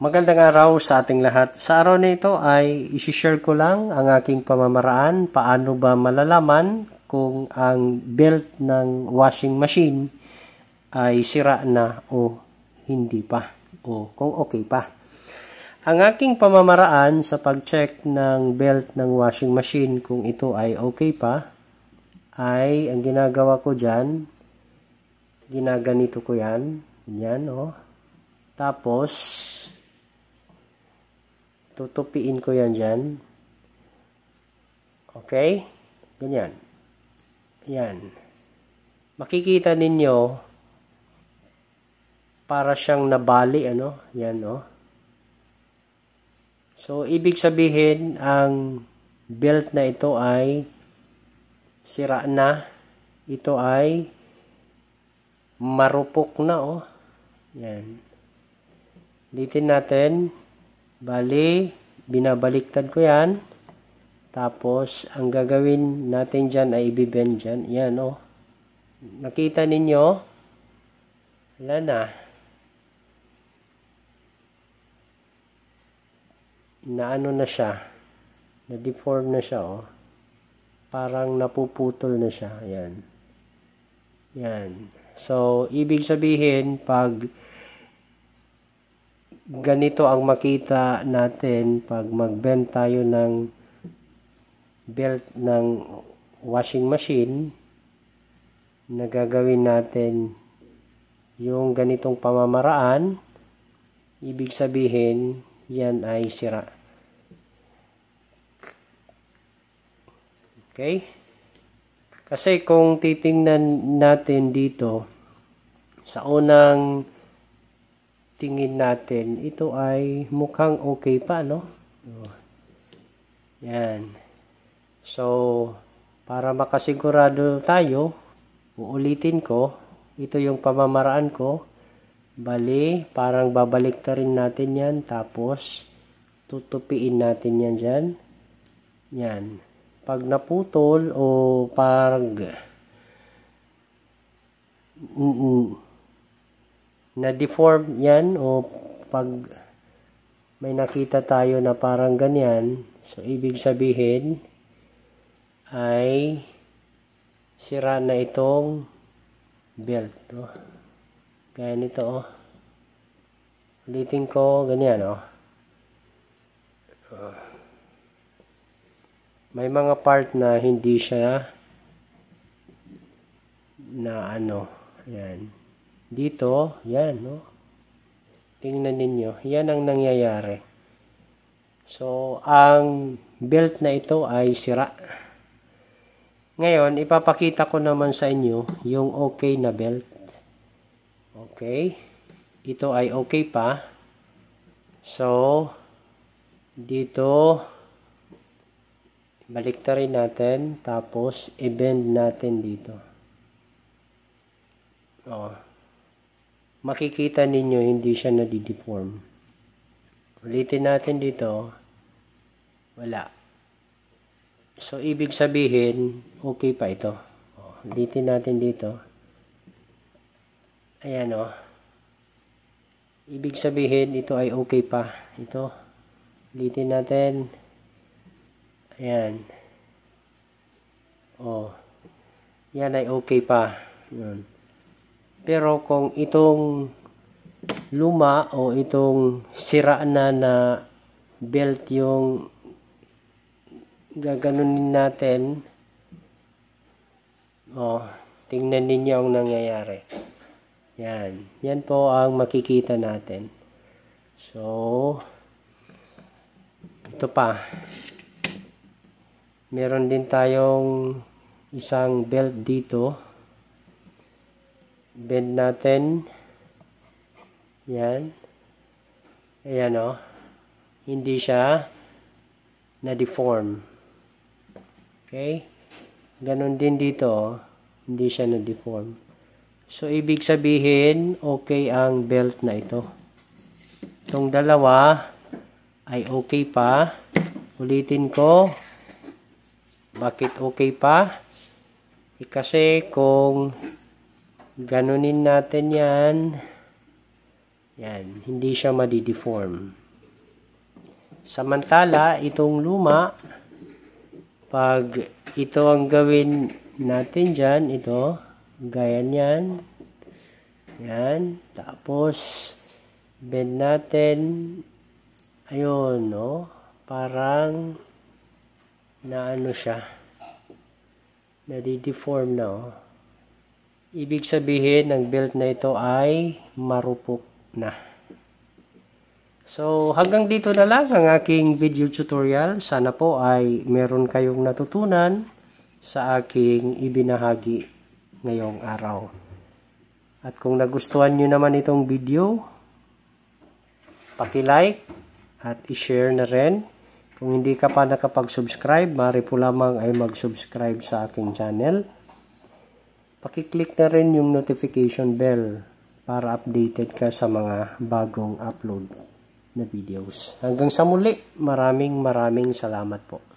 Magandang araw sa ating lahat. Sa araw na ito ay isi-share ko lang ang aking pamamaraan paano ba malalaman kung ang belt ng washing machine ay sira na o hindi pa o kung okay pa. Ang aking pamamaraan sa pag-check ng belt ng washing machine kung ito ay okay pa ay ang ginagawa ko dyan, ginaganito ko yan, tapos tutupiin ko yan dyan. Okay? Ganyan. Yan. Makikita ninyo, para siyang nabali, Yan, So, ibig sabihin, ang belt na ito ay sira na. Ito ay marupok na, Yan. Ulitin natin. Bali, binabaliktad ko yan. Tapos, ang gagawin natin dyan ay ibibend dyan. Yan, Nakita ninyo? Wala na. Naano na siya. Na-deform na siya, Parang napuputol na siya. Yan. Yan. So, ibig sabihin, pag ganito ang makita natin pag mag-bend tayo ng belt ng washing machine, na gagawin natin yung ganitong pamamaraan, ibig sabihin, yan ay sira. Okay? Kasi kung titingnan natin dito, sa unang tingin natin, ito ay mukhang okay pa, Yan. So, para makasigurado tayo, uulitin ko, ito yung pamamaraan ko. Bali, parang babalik na rin natin yan, tapos tutupiin natin yan dyan. Yan. Pag naputol o parang na-deform yan o pag may nakita tayo na parang ganyan, so ibig sabihin ay sira na itong belt. Kaya nito, ulitin ko, ganyan, may mga part na hindi siya na yan. Dito, yan, Tingnan ninyo, yan ang nangyayari. So, ang belt na ito ay sira. Ngayon, ipapakita ko naman sa inyo yung okay na belt. Okay. Ito ay okay pa. So, dito, balik na rin natin, tapos i-bend natin dito. Makikita ninyo hindi siya nadideform. Ulitin natin dito. Wala. So, ibig sabihin, okay pa ito. Ulitin natin dito. Ayan, Ibig sabihin, ito ay okay pa. Ito. Ulitin natin. Ayan. Yan ay okay pa. Yun. Pero kung itong luma o itong sira na belt yung gaganunin natin, tingnan ninyo ang nangyayari. Yan. Yan po ang makikita natin. So, ito pa. Meron din tayong isang belt dito. Bend natin. Yan. Ayan, Hindi siya na-deform. Okay? Ganon din dito, Hindi siya na-deform. So, ibig sabihin, okay ang belt na ito. Itong dalawa ay okay pa. Ulitin ko. Bakit okay pa? Kasi kung ganunin natin yan, Yan, hindi siya madideform. Samantala, itong luma, pag ito ang gawin natin dyan, ito, gaya niyan. Yan, tapos, bend natin, ayun, no? Parang, na ano siya, nadideform na, oh. Ibig sabihin, ang belt na ito ay marupok na. So, hanggang dito na lang ang aking video tutorial. Sana po ay meron kayong natutunan sa aking ibinahagi ngayong araw. At kung nagustuhan nyo naman itong video, paki-like at i-share na rin. Kung hindi ka pa nakapag-subscribe, maaari po lamang ay mag-subscribe sa aking channel. Paki-click na rin yung notification bell para updated ka sa mga bagong upload na videos. Hanggang sa muli, maraming salamat po.